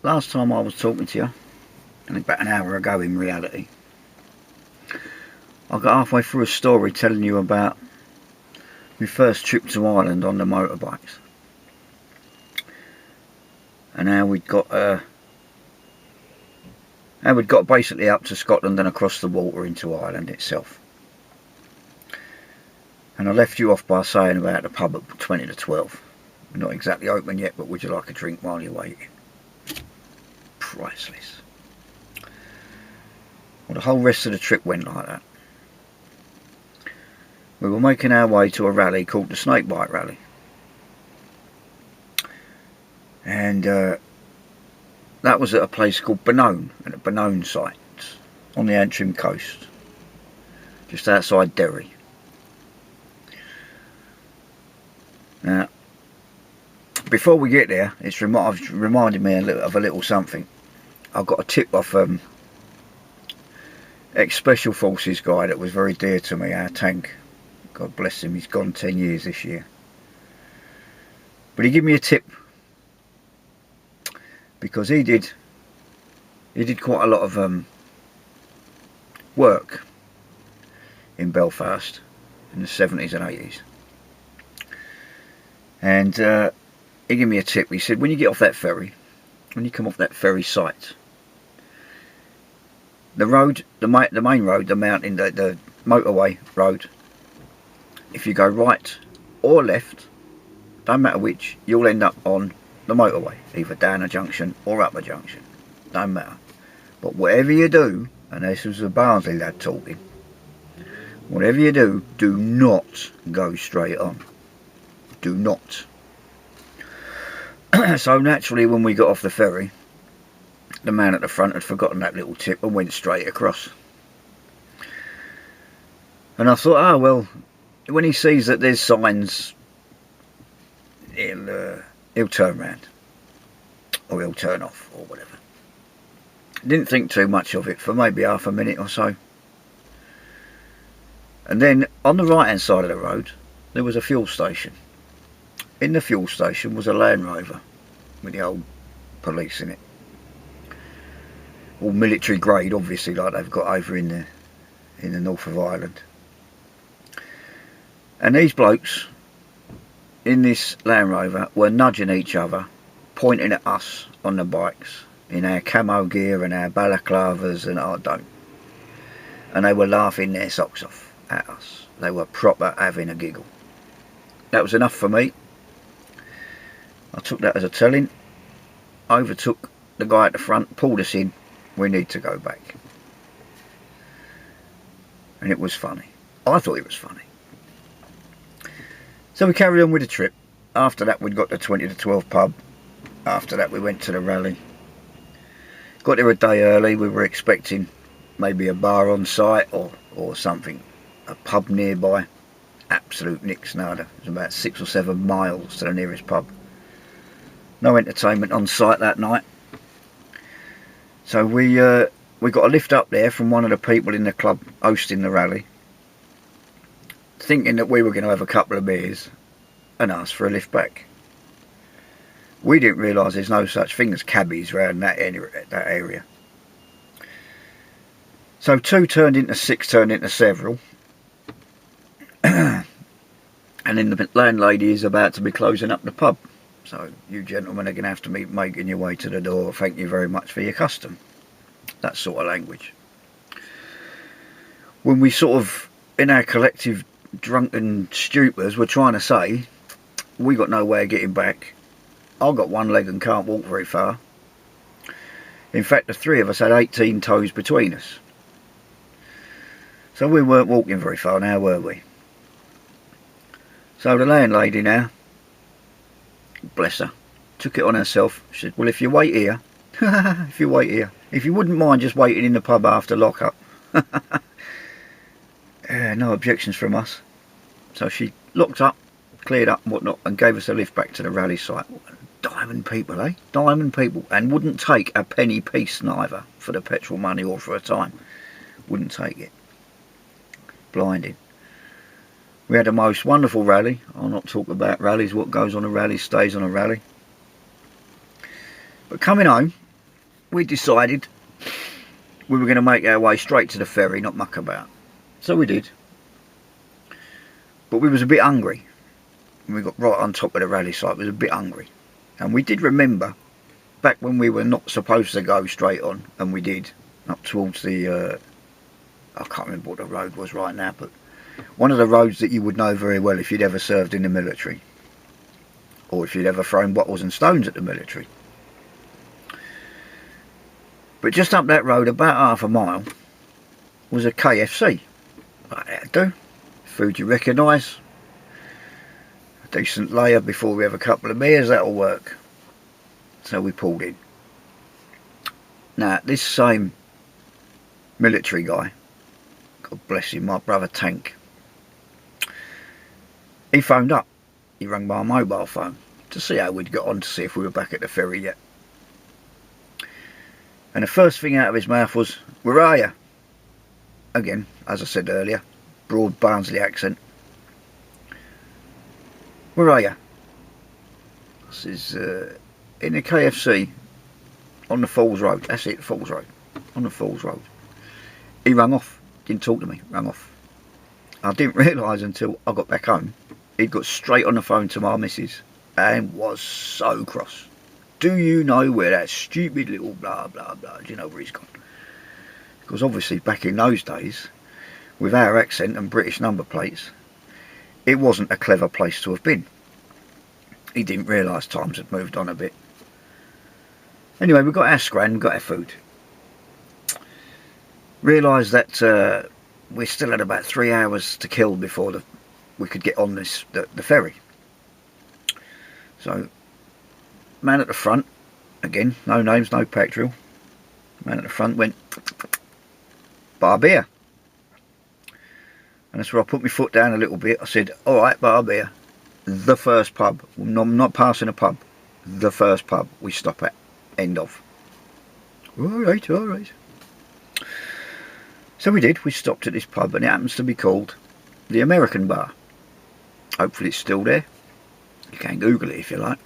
last time I was talking to you, and about an hour ago in reality, I got halfway through a story telling you about my first trip to Ireland on the motorbikes, and how we'd got basically up to Scotland and across the water into Ireland itself. And I left you off by saying about the pub at 20 to 12. We're not exactly open yet, but would you like a drink while you're waiting? Priceless. Well, the whole rest of the trip went like that. We were making our way to a rally called the Snakebite Rally. And that was at a place called Benone, at the Benone site, on the Antrim coast, just outside Derry. Now, before we get there, it's reminded me of a little something. I got a tip off ex-Special Forces guy that was very dear to me, our tank. God bless him, he's gone 10 years this year. But he gave me a tip, because he did quite a lot of work in Belfast in the 70s and 80s. And he gave me a tip. He said, when you get off that ferry, when you come off that ferry site, the road, the main road, the mountain, the motorway road, if you go right or left, don't matter which, you'll end up on the motorway, either down a junction or up a junction, don't matter. But whatever you do, and this was a Barnsley lad talking, whatever you do, do not go straight on. Do not. So naturally, when we got off the ferry, the man at the front had forgotten that little tip and went straight across. And I thought, oh well, when he sees that there's signs, he'll turn round, or he'll turn off, or whatever. Didn't think too much of it for maybe half a minute or so. And then on the right hand side of the road, there was a fuel station. In the fuel station was a Land Rover with the old police in it, all military grade, obviously, like they've got over in the north of Ireland. And these blokes in this Land Rover were nudging each other, pointing at us on the bikes in our camo gear and our balaclavas and I don't. And they were laughing their socks off at us. They were proper having a giggle. That was enough for me. I took that as a telling, overtook the guy at the front, pulled us in, we need to go back. And it was funny. I thought it was funny. So we carried on with the trip. After that we'd got the 20 to 12 pub. After that we went to the rally. Got there a day early. We were expecting maybe a bar on site or something. A pub nearby. Absolute nix nada. It was about 6 or 7 miles to the nearest pub. No entertainment on site that night. So we got a lift up there from one of the people in the club hosting the rally, thinking that we were going to have a couple of beers and ask for a lift back. We didn't realise there's no such thing as cabbies around that area. So 2 turned into 6, turned into several. And then the landlady is about to be closing up the pub. So you gentlemen are going to have to be making your way to the door. Thank you very much for your custom. That sort of language. When we sort of, in our collective drunken stupors, were trying to say, we got no way of getting back. I've got one leg and can't walk very far. In fact, the 3 of us had 18 toes between us. So we weren't walking very far now, were we? So the landlady now, bless her, took it on herself. She said, well, if you wait here, if you wouldn't mind just waiting in the pub after lock-up. No objections from us. So she locked up, cleared up and whatnot, and gave us a lift back to the rally site. Diamond people, eh? Diamond people. And wouldn't take a penny piece neither for the petrol money or for a time. Wouldn't take it. Blinding. We had a most wonderful rally. I'll not talk about rallies. What goes on a rally stays on a rally. But coming home, we decided we were going to make our way straight to the ferry, not muck about. So we did. But we was a bit hungry. We got right on top of the rally site, we was a bit hungry. And we did remember, back when we were not supposed to go straight on, and we did, up towards the, I can't remember what the road was right now, but one of the roads that you would know very well if you'd ever served in the military. Or if you'd ever thrown bottles and stones at the military. But just up that road, about half a mile, was a KFC. Like that'd do. Food you recognise. A decent layer before we have a couple of beers, that'll work. So we pulled in. Now, this same military guy, God bless him, my brother Tank, he phoned up. He rang my mobile phone to see how we'd got on, to see if we were back at the ferry yet. And the first thing out of his mouth was, "Where are you?" Again, as I said earlier, broad Barnsley accent. "Where are you?" I says, "In the KFC on the Falls Road." That's it, Falls Road. On the Falls Road. He rang off. Didn't talk to me. Rang off. I didn't realise until I got back home, he'd got straight on the phone to my missus and was so cross. "Do you know where that stupid little blah blah blah, do you know where he's gone?" Because obviously back in those days, with our accent and British number plates, it wasn't a clever place to have been. He didn't realise times had moved on a bit. Anyway, we got our scran, we got our food. Realised that we still had about 3 hours to kill before we could get on the ferry. So, man at the front, again, no names, no pack drill. Man at the front went, "Bar beer." And that's where I put my foot down a little bit. I said, "Alright, bar beer. The first pub. I'm not passing a pub. The first pub we stop at. End of." "Alright, alright." So we did. We stopped at this pub, and it happens to be called the American Bar. Hopefully it's still there. You can Google it if you like.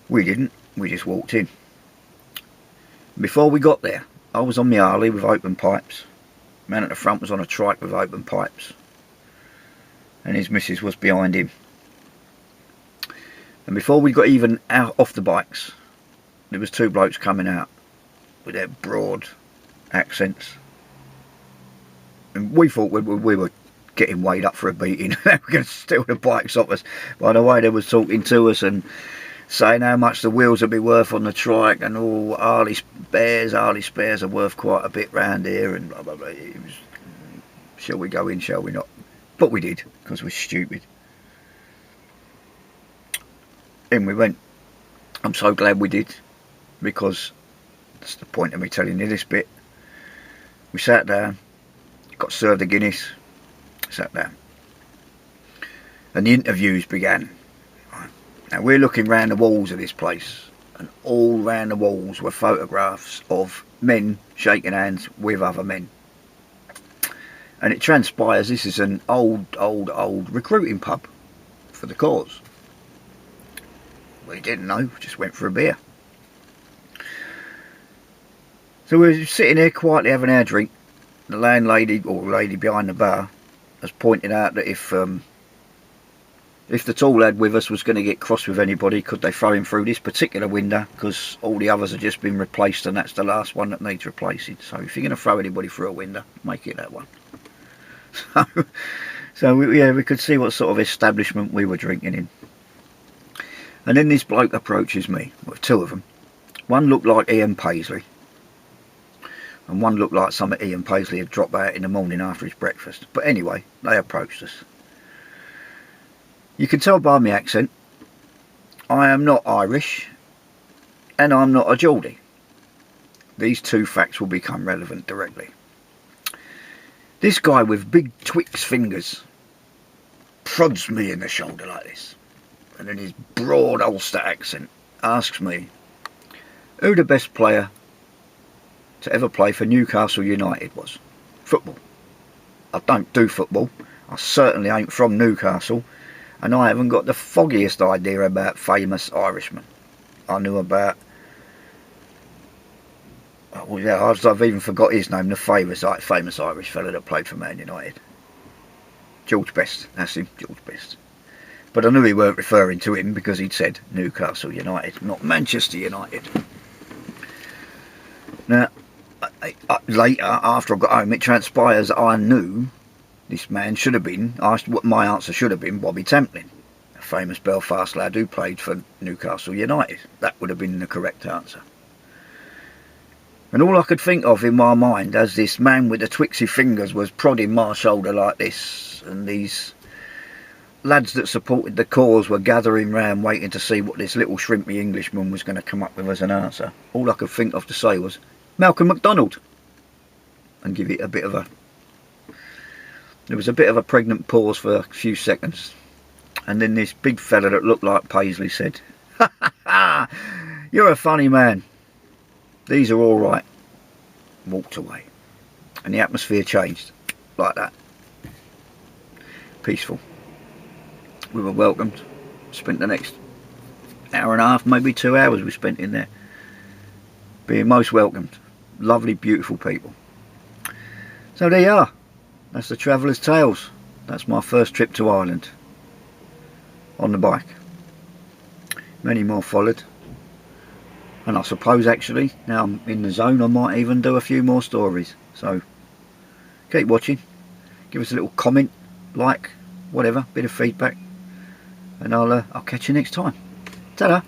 We didn't. We just walked in. Before we got there, I was on my Harley with open pipes. Man at the front was on a trike with open pipes. And his missus was behind him. And before we got even out off the bikes, there was two blokes coming out with their broad accents. And we thought we were getting weighed up for a beating. They were going to steal the bikes off us. By the way, they was talking to us and saying how much the wheels would be worth on the trike, and all Harley spares are worth quite a bit round here, and blah blah blah. It was, shall we go in, shall we not? But we did, because we're stupid. In we went. I'm so glad we did, because that's the point of me telling you this bit. We sat down, got served a Guinness, sat down, and the interviews began. Now we're looking round the walls of this place, and all round the walls were photographs of men shaking hands with other men. And it transpires this is an old recruiting pub for the cause. We didn't know, just went for a beer. So we were sitting there quietly having our drink. The landlady, or lady behind the bar, has pointed out that if the tall lad with us was going to get cross with anybody, could they throw him through this particular window, because all the others have just been replaced and that's the last one that needs replacing. So if you're going to throw anybody through a window, make it that one. So we could see what sort of establishment we were drinking in. And then this bloke approaches me, with two of them. One looked like Ian Paisley, and one looked like something Ian Paisley had dropped out in the morning after his breakfast. But anyway, they approached us. You can tell by my accent, I am not Irish, and I'm not a Geordie. These two facts will become relevant directly. This guy with big Twix fingers prods me in the shoulder like this, and in his broad Ulster accent asks me who the best player to ever play for Newcastle United was. Football. I don't do football. I certainly ain't from Newcastle, and I haven't got the foggiest idea about famous Irishmen. I knew about Oh, yeah, I've even forgot his name. The famous Irish fella that played for Man United. George Best. That's him, George Best. But I knew he weren't referring to him because he'd said Newcastle United, not Manchester United. Now, later, after I got home, it transpires that I knew this man should have been, what my answer should have been, Bobby Tamplin, a famous Belfast lad who played for Newcastle United. That would have been the correct answer. And all I could think of in my mind as this man with the twixy fingers was prodding my shoulder like this, and these lads that supported the cause were gathering round waiting to see what this little shrimpy Englishman was going to come up with as an answer. All I could think of to say was, Malcolm MacDonald, and give it a bit of a... There was a bit of a pregnant pause for a few seconds, and then this big fella that looked like Paisley said, "Ha ha ha, you're a funny man. These are all right." Walked away, and the atmosphere changed like that. Peaceful. We were welcomed. Spent the next hour and a half, maybe 2 hours we spent in there, being most welcomed. Lovely, beautiful people. So there you are. That's the Traveller's Tales. That's my first trip to Ireland on the bike. Many more followed. And I suppose actually, now I'm in the zone, I might even do a few more stories. So keep watching. Give us a little comment, like, whatever, bit of feedback. And I'll catch you next time. Ta-da!